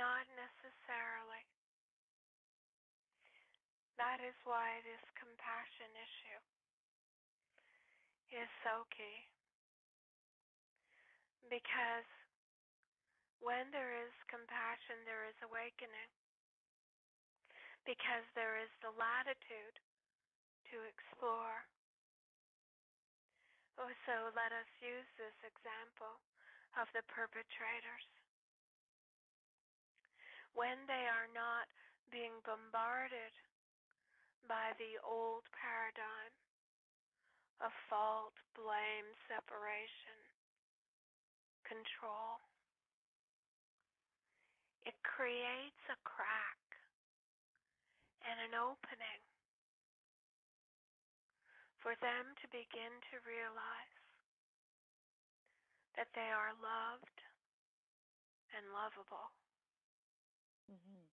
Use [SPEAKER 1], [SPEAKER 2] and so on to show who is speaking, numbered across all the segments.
[SPEAKER 1] not necessarily. That is why this compassion issue is so key. Because when there is compassion, there is awakening. Because there is the latitude to explore. So let us use this example of the perpetrators. When they are not being bombarded by the old paradigm of fault, blame, separation, control, it creates a crack and an opening for them to begin to realize that they are loved and lovable.
[SPEAKER 2] Mm-hmm.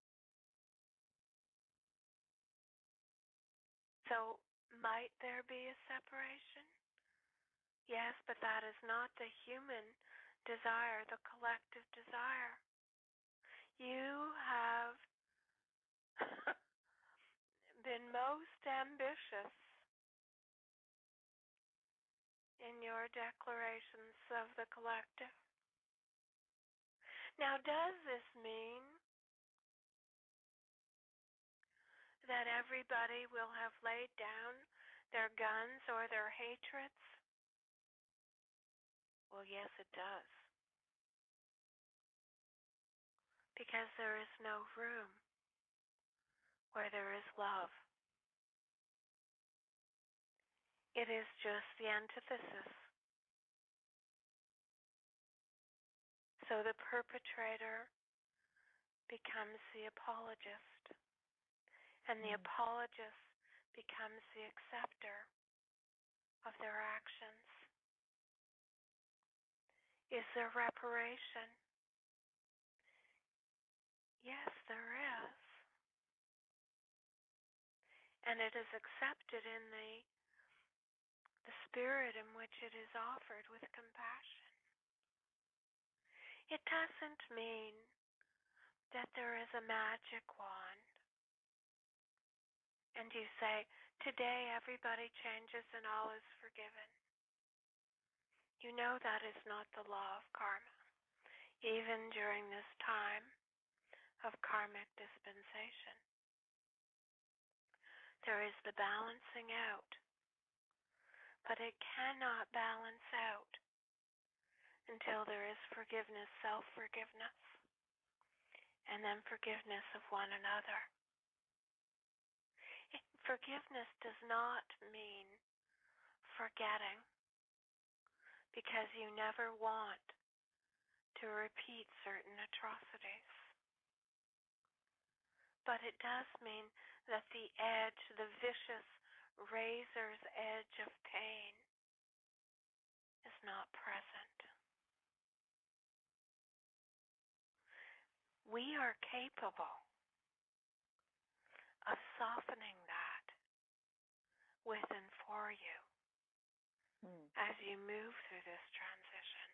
[SPEAKER 1] So might there be a separation? Yes, but that is not the human desire, the collective desire. You have been most ambitious in your declarations of the collective. Now, does this mean that everybody will have laid down their guns or their hatreds? Well, yes, it does. Because there is no room where there is love. It is just the antithesis. So the perpetrator becomes the apologist, and the apologist becomes the acceptor of their actions. Is there reparation? Yes, there is. And it is accepted in the spirit in which it is offered with compassion. It doesn't mean that there is a magic wand and you say, today everybody changes and all is forgiven. You know that is not the law of karma, even during this time of karmic dispensation. There is the balancing out, but it cannot balance out until there is forgiveness, self-forgiveness, and then forgiveness of one another. Forgiveness does not mean forgetting, because you never want to repeat certain atrocities. But it does mean that the edge, the vicious razor's edge of pain is not present. We are capable of softening that with and for you as you move through this transition.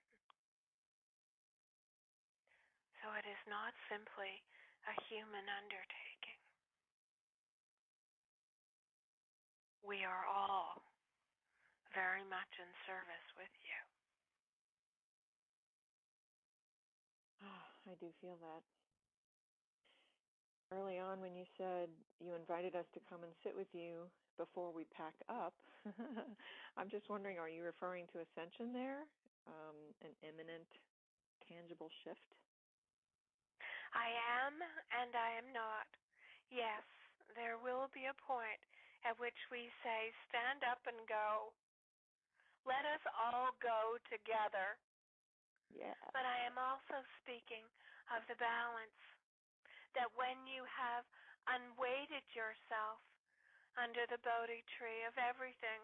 [SPEAKER 1] So it is not simply a human undertaking. We are all very much in service with you.
[SPEAKER 2] Oh, I do feel that. Early on when you said you invited us to come and sit with you before we pack up, I'm just wondering, are you referring to ascension there? An imminent, tangible shift?
[SPEAKER 1] I am and I am not. Yes, there will be a point at which we say, stand up and go. Let us all go together.
[SPEAKER 2] Yeah.
[SPEAKER 1] But I am also speaking of the balance, that when you have unweighted yourself under the Bodhi tree of everything,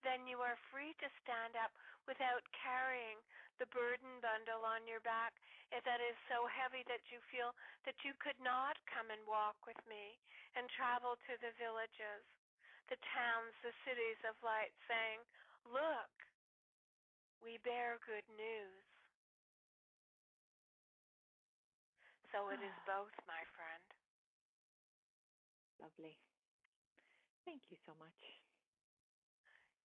[SPEAKER 1] then you are free to stand up without carrying the burden bundle on your back that is so heavy that you feel that you could not come and walk with me and travel to the villages, the towns, the cities of light, saying, look, we bear good news. So it is both, my friend.
[SPEAKER 2] Lovely. Thank you so much.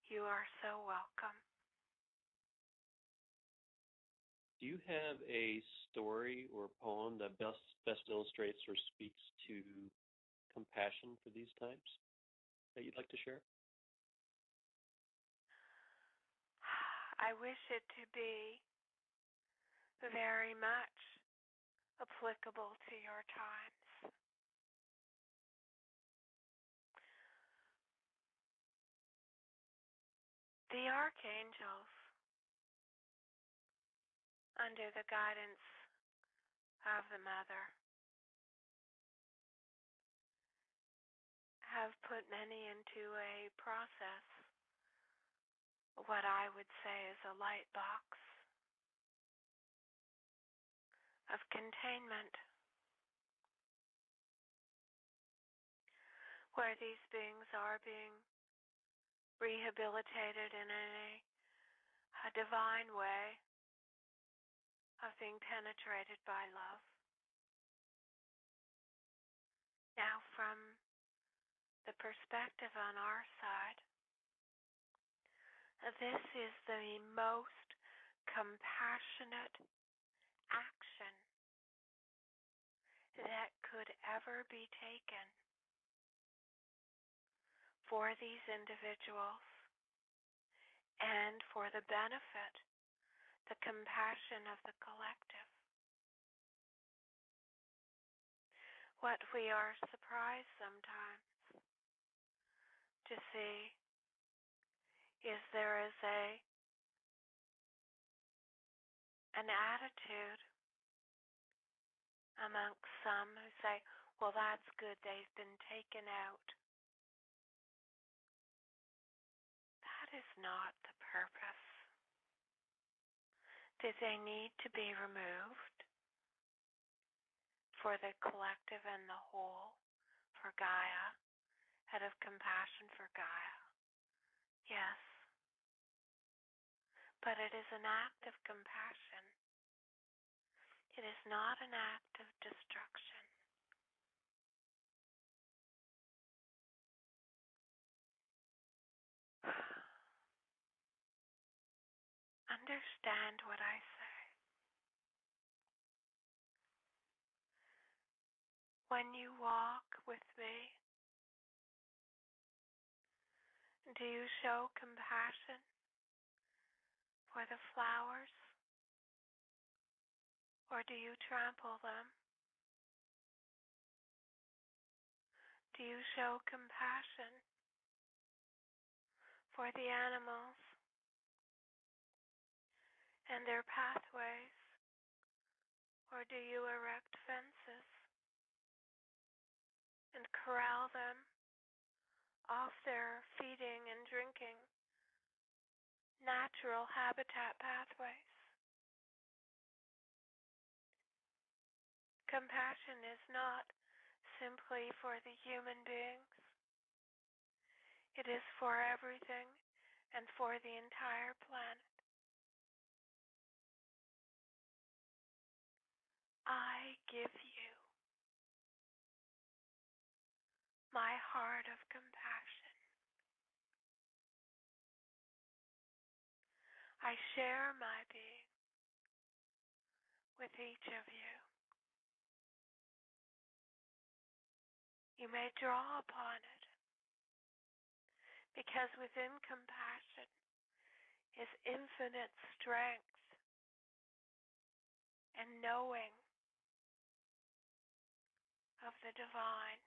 [SPEAKER 1] You are so welcome.
[SPEAKER 3] Do you have a story or poem that best illustrates or speaks to compassion for these times that you'd like to share?
[SPEAKER 1] I wish it to be very much applicable to your times. The archangels, under the guidance of the Mother, have put many into a process, what I would say is a light box of containment, where these beings are being rehabilitated in a divine way of being penetrated by love. Now, from the perspective on our side, this is the most compassionate action that could ever be taken for these individuals and for the benefit, the compassion of the collective. What we are surprised sometimes to see is there is an attitude amongst some who say, well, that's good, they've been taken out. That is not the purpose. Did they need to be removed for the collective and the whole, for Gaia, out of compassion for Gaia? Yes. But it is an act of compassion. It is not an act of destruction. Understand what I say. When you walk with me, do you show compassion for the flowers, or do you trample them? Do you show compassion for the animals and their pathways, or do you erect fences and corral them off their feeding and drinking natural habitat pathways? Compassion is not simply for the human beings. It is for everything and for the entire planet. I give you my heart of compassion. I share my being with each of you. You may draw upon it, because within compassion is infinite strength and knowing of the divine.